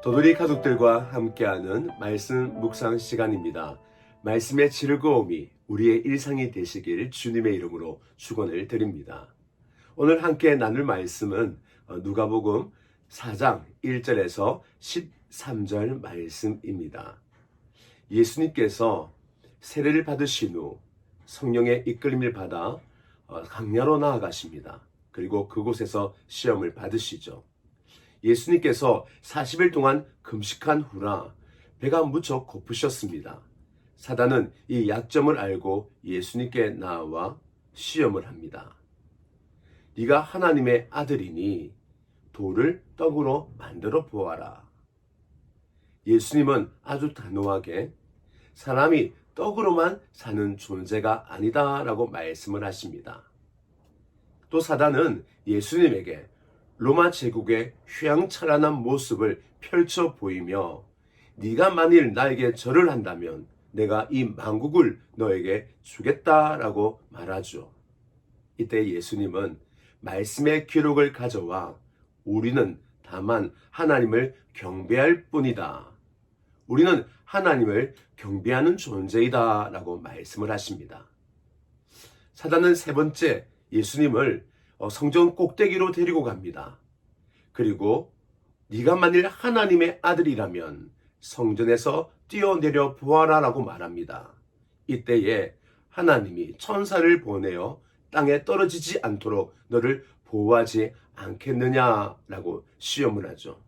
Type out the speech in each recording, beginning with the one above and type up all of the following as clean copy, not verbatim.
도돌이 가족들과 함께하는 말씀 묵상 시간입니다. 말씀의 즐거움이 우리의 일상이 되시길 주님의 이름으로 축원을 드립니다. 오늘 함께 나눌 말씀은 누가복음 4장 1절에서 13절 말씀입니다. 예수님께서 세례를 받으신 후 성령의 이끌림을 받아 강야로 나아가십니다. 그리고 그곳에서 시험을 받으시죠. 예수님께서 40일 동안 금식한 후라 배가 무척 고프셨습니다. 사단은 이 약점을 알고 예수님께 나와 시험을 합니다. 네가 하나님의 아들이니 돌을 떡으로 만들어 보아라. 예수님은 아주 단호하게 사람이 떡으로만 사는 존재가 아니다라고 말씀을 하십니다. 또 사단은 예수님에게 로마 제국의 휘황찬란한 모습을 펼쳐 보이며 네가 만일 나에게 절을 한다면 내가 이 만국을 너에게 주겠다라고 말하죠. 이때 예수님은 말씀의 기록을 가져와 우리는 다만 하나님을 경배할 뿐이다. 우리는 하나님을 경배하는 존재이다 라고 말씀을 하십니다. 사단은 세 번째 예수님을 성전 꼭대기로 데리고 갑니다. 그리고 네가 만일 하나님의 아들이라면 성전에서 뛰어내려 보아라 라고 말합니다. 이때에 하나님이 천사를 보내어 땅에 떨어지지 않도록 너를 보호하지 않겠느냐라고 시험을 하죠.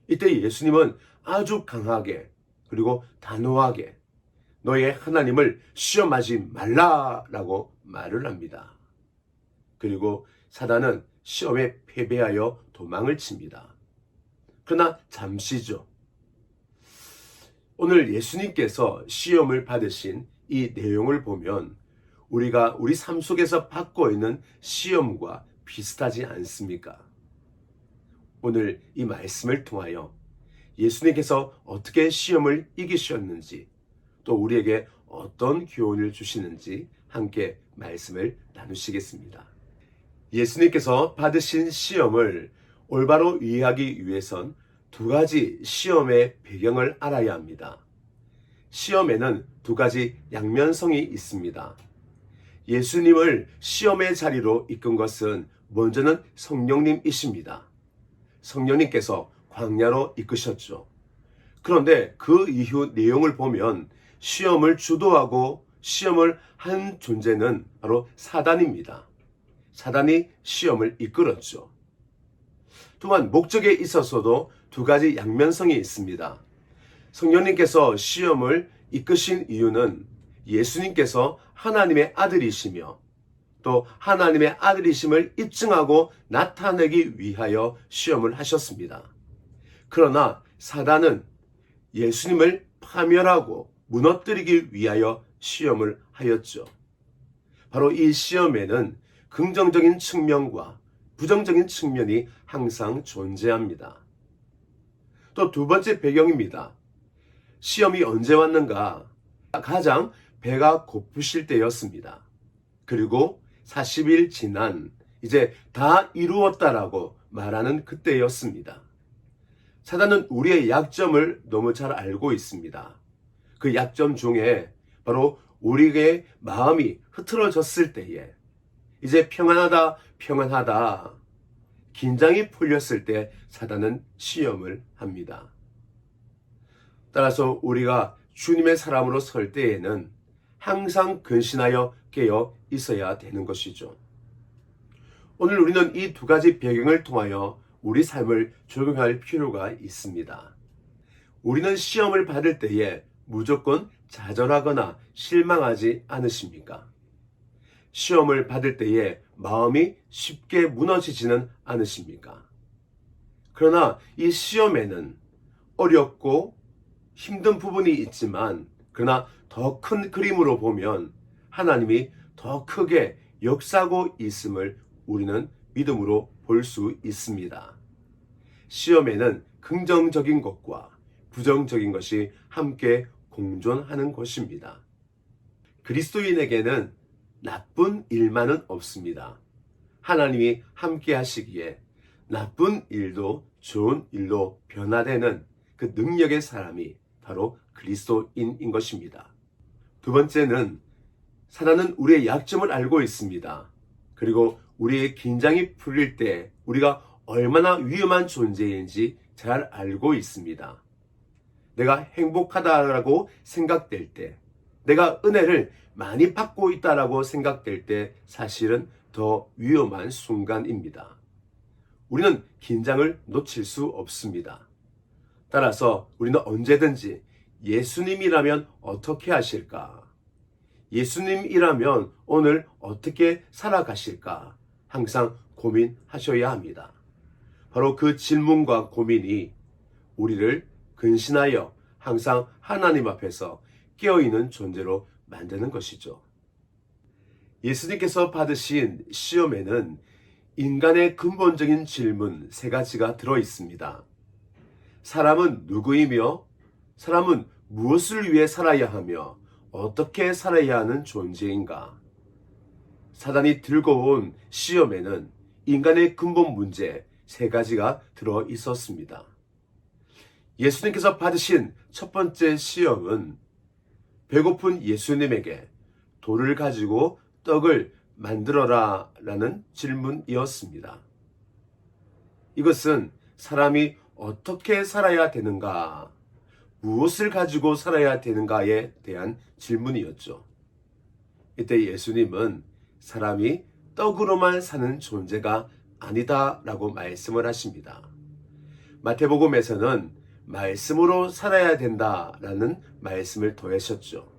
이때 예수님은 아주 강하게 그리고 단호하게 너의 하나님을 시험하지 말라라고 말을 합니다. 그리고 사단은 시험에 패배하여 도망을 칩니다. 그러나 잠시죠. 오늘 예수님께서 시험을 받으신 이 내용을 보면 우리가 우리 삶 속에서 받고 있는 시험과 비슷하지 않습니까? 오늘 이 말씀을 통하여 예수님께서 어떻게 시험을 이기셨는지 또 우리에게 어떤 교훈을 주시는지 함께 말씀을 나누시겠습니다. 예수님께서 받으신 시험을 올바로 이해하기 위해선 두 가지 시험의 배경을 알아야 합니다. 시험에는 두 가지 양면성이 있습니다. 예수님을 시험의 자리로 이끈 것은 먼저는 성령님이십니다. 성령님께서 광야로 이끄셨죠. 그런데 그 이후 내용을 보면 시험을 주도하고 시험을 한 존재는 바로 사단입니다. 사단이 시험을 이끌었죠. 또한 목적에 있어서도 두 가지 양면성이 있습니다. 성령님께서 시험을 이끄신 이유는 예수님께서 하나님의 아들이시며 또 하나님의 아들이심을 입증하고 나타내기 위하여 시험을 하셨습니다. 그러나 사단은 예수님을 파멸하고 무너뜨리기 위하여 시험을 하였죠. 바로 이 시험에는 긍정적인 측면과 부정적인 측면이 항상 존재합니다. 또 두 번째 배경입니다. 시험이 언제 왔는가? 가장 배가 고프실 때였습니다. 그리고 40일 지난 이제 다 이루었다라고 말하는 그때였습니다. 사단은 우리의 약점을 너무 잘 알고 있습니다. 그 약점 중에 바로 우리의 마음이 흐트러졌을 때에 이제 평안하다 긴장이 풀렸을 때 사단은 시험을 합니다. 따라서 우리가 주님의 사람으로 설 때에는 항상 근신하여 깨어 있어야 되는 것이죠. 오늘 우리는 이 두 가지 배경을 통하여 우리 삶을 적용할 필요가 있습니다. 우리는 시험을 받을 때에 무조건 좌절하거나 실망하지 않으십니까? 시험을 받을 때에 마음이 쉽게 무너지지는 않으십니까? 그러나 이 시험에는 어렵고 힘든 부분이 있지만 그러나 더 큰 그림으로 보면 하나님이 더 크게 역사하고 있음을 우리는 믿음으로 볼 수 있습니다. 시험에는 긍정적인 것과 부정적인 것이 함께 공존하는 것입니다. 그리스도인에게는 나쁜 일만은 없습니다. 하나님이 함께 하시기에 나쁜 일도 좋은 일로 변화되는 그 능력의 사람이 바로 그리스도인인 것입니다. 두 번째는 사단은 우리의 약점을 알고 있습니다. 그리고 우리의 긴장이 풀릴 때 우리가 얼마나 위험한 존재인지 잘 알고 있습니다. 내가 행복하다라고 생각될 때, 내가 은혜를 많이 받고 있다라고 생각될 때 사실은 더 위험한 순간입니다. 우리는 긴장을 놓칠 수 없습니다. 따라서 우리는 언제든지 예수님이라면 어떻게 하실까? 예수님이라면 오늘 어떻게 살아가실까? 항상 고민하셔야 합니다. 바로 그 질문과 고민이 우리를 근신하여 항상 하나님 앞에서 깨어있는 존재로 만드는 것이죠. 예수님께서 받으신 시험에는 인간의 근본적인 질문 3가지가 들어 있습니다. 사람은 누구이며, 사람은 무엇을 위해 살아야 하며, 어떻게 살아야 하는 존재인가? 사단이 들고 온 시험에는 인간의 근본 문제 3가지가 들어 있었습니다. 예수님께서 받으신 첫 번째 시험은 배고픈 예수님에게 돌을 가지고 떡을 만들어라 라는 질문이었습니다. 이것은 사람이 어떻게 살아야 되는가, 무엇을 가지고 살아야 되는가에 대한 질문이었죠. 이때 예수님은 사람이 떡으로만 사는 존재가 아니다라고 말씀을 하십니다. 마태복음에서는 말씀으로 살아야 된다라는 말씀을 더하셨죠.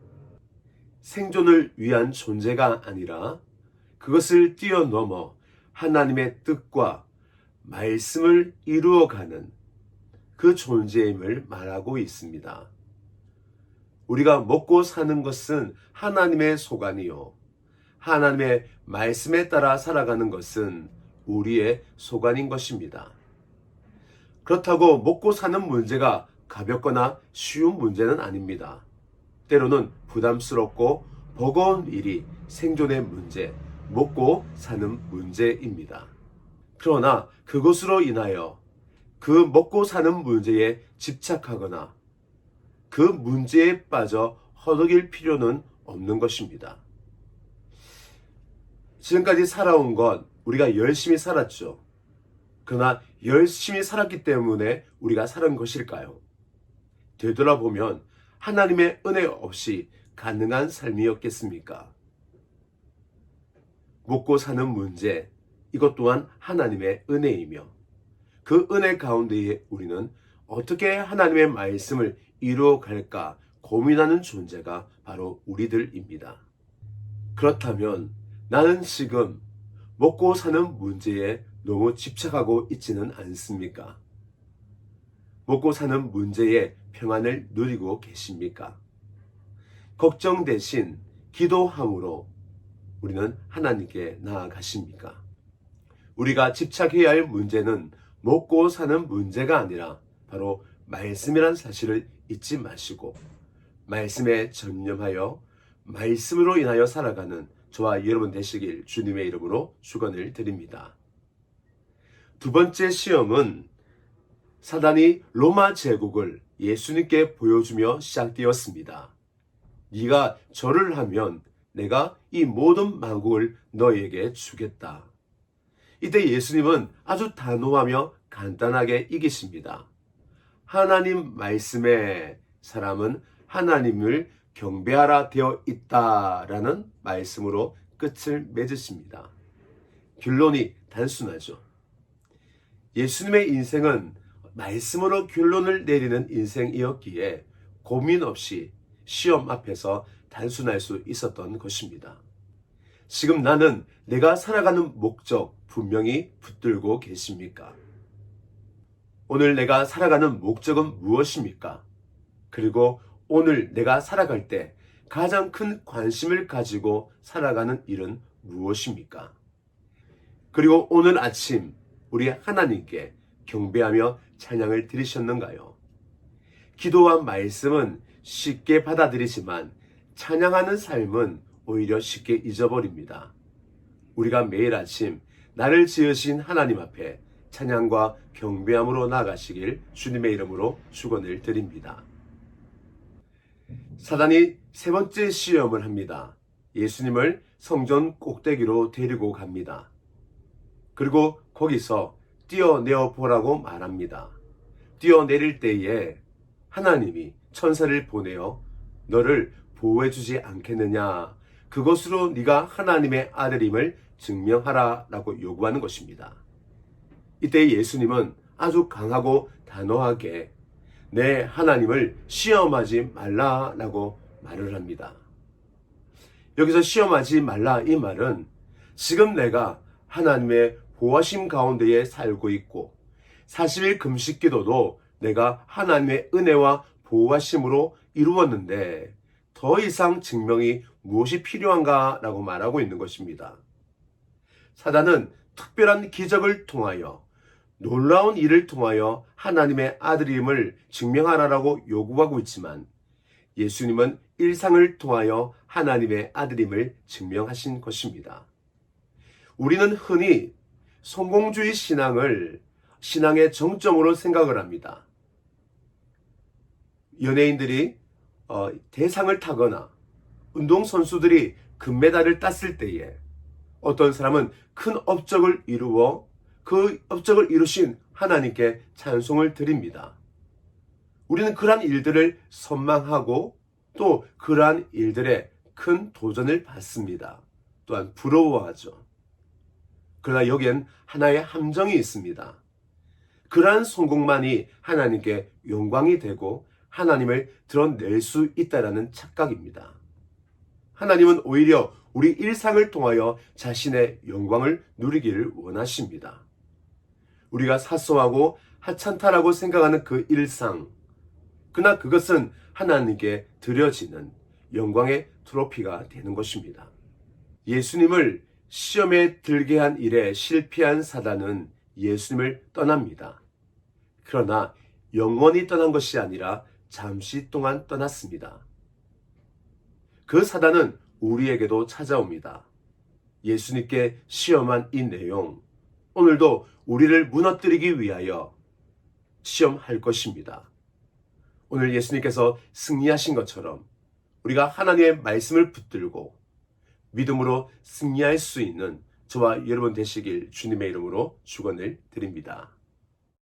생존을 위한 존재가 아니라 그것을 뛰어넘어 하나님의 뜻과 말씀을 이루어가는 그 존재임을 말하고 있습니다. 우리가 먹고 사는 것은 하나님의 소관이요, 하나님의 말씀에 따라 살아가는 것은 우리의 소관인 것입니다. 그렇다고 먹고 사는 문제가 가볍거나 쉬운 문제는 아닙니다. 때로는 부담스럽고 버거운 일이 생존의 문제, 먹고 사는 문제입니다. 그러나 그것으로 인하여 그 먹고 사는 문제에 집착하거나 그 문제에 빠져 허덕일 필요는 없는 것입니다. 지금까지 살아온 것 우리가 열심히 살았죠. 그러나 열심히 살았기 때문에 우리가 살은 것일까요? 되돌아보면 하나님의 은혜 없이 가능한 삶이었겠습니까? 먹고 사는 문제, 이것 또한 하나님의 은혜이며 그 은혜 가운데에 우리는 어떻게 하나님의 말씀을 이루어갈까 고민하는 존재가 바로 우리들입니다. 그렇다면 나는 지금 먹고 사는 문제에 너무 집착하고 있지는 않습니까? 먹고 사는 문제에 평안을 누리고 계십니까? 걱정 대신 기도함으로 우리는 하나님께 나아가십니까? 우리가 집착해야 할 문제는 먹고 사는 문제가 아니라 바로 말씀이란 사실을 잊지 마시고 말씀에 전념하여 말씀으로 인하여 살아가는 저와 여러분 되시길 주님의 이름으로 축원을 드립니다. 두 번째 시험은 사단이 로마 제국을 예수님께 보여주며 시작되었습니다. 네가 절을 하면 내가 이 모든 만국을 너희에게 주겠다. 이때 예수님은 아주 단호하며 간단하게 이기십니다. 하나님 말씀에 사람은 하나님을 경배하라 되어 있다라는 말씀으로 끝을 맺으십니다. 결론이 단순하죠. 예수님의 인생은 말씀으로 결론을 내리는 인생이었기에 고민 없이 시험 앞에서 단순할 수 있었던 것입니다. 지금 나는 내가 살아가는 목적 분명히 붙들고 계십니까? 오늘 내가 살아가는 목적은 무엇입니까? 그리고 오늘 내가 살아갈 때 가장 큰 관심을 가지고 살아가는 일은 무엇입니까? 그리고 오늘 아침 우리 하나님께 경배하며 찬양을 드리셨는가요? 기도와 말씀은 쉽게 받아들이지만 찬양하는 삶은 오히려 쉽게 잊어버립니다. 우리가 매일 아침 나를 지으신 하나님 앞에 찬양과 경배함으로 나아가시길 주님의 이름으로 축원을 드립니다. 사단이 세 번째 시험을 합니다. 예수님을 성전 꼭대기로 데리고 갑니다. 그리고 거기서 뛰어내어 보라고 말합니다. 뛰어내릴 때에 하나님이 천사를 보내어 너를 보호해주지 않겠느냐, 그것으로 네가 하나님의 아들임을 증명하라 라고 요구하는 것입니다. 이때 예수님은 아주 강하고 단호하게 내 하나님을 시험하지 말라라고 말을 합니다. 여기서 시험하지 말라 이 말은 지금 내가 하나님의 보호하심 가운데에 살고 있고 40일 금식 기도도 내가 하나님의 은혜와 보호하심으로 이루었는데 더 이상 증명이 무엇이 필요한가 라고 말하고 있는 것입니다. 사단은 특별한 기적을 통하여 놀라운 일을 통하여 하나님의 아들임을 증명하라라고 요구하고 있지만 예수님은 일상을 통하여 하나님의 아들임을 증명하신 것입니다. 우리는 흔히 성공주의 신앙의 정점으로 생각을 합니다. 연예인들이 대상을 타거나 운동선수들이 금메달을 땄을 때에 어떤 사람은 큰 업적을 이루어 그 업적을 이루신 하나님께 찬송을 드립니다. 우리는 그러한 일들을 선망하고 또 그러한 일들에 큰 도전을 받습니다. 또한 부러워하죠. 그러나 여기엔 하나의 함정이 있습니다. 그러한 성공만이 하나님께 영광이 되고 하나님을 드러낼 수 있다라는 착각입니다. 하나님은 오히려 우리 일상을 통하여 자신의 영광을 누리기를 원하십니다. 우리가 사소하고 하찮다라고 생각하는 그 일상, 그러나 그것은 하나님께 드려지는 영광의 트로피가 되는 것입니다. 예수님을 시험에 들게 한 일에 실패한 사단은 예수님을 떠납니다. 그러나 영원히 떠난 것이 아니라 잠시 동안 떠났습니다. 그 사단은 우리에게도 찾아옵니다. 예수님께 시험한 이 내용, 오늘도 우리를 무너뜨리기 위하여 시험할 것입니다. 오늘 예수님께서 승리하신 것처럼 우리가 하나님의 말씀을 붙들고 믿음으로 승리할 수 있는 저와 여러분 되시길 주님의 이름으로 축원을 드립니다.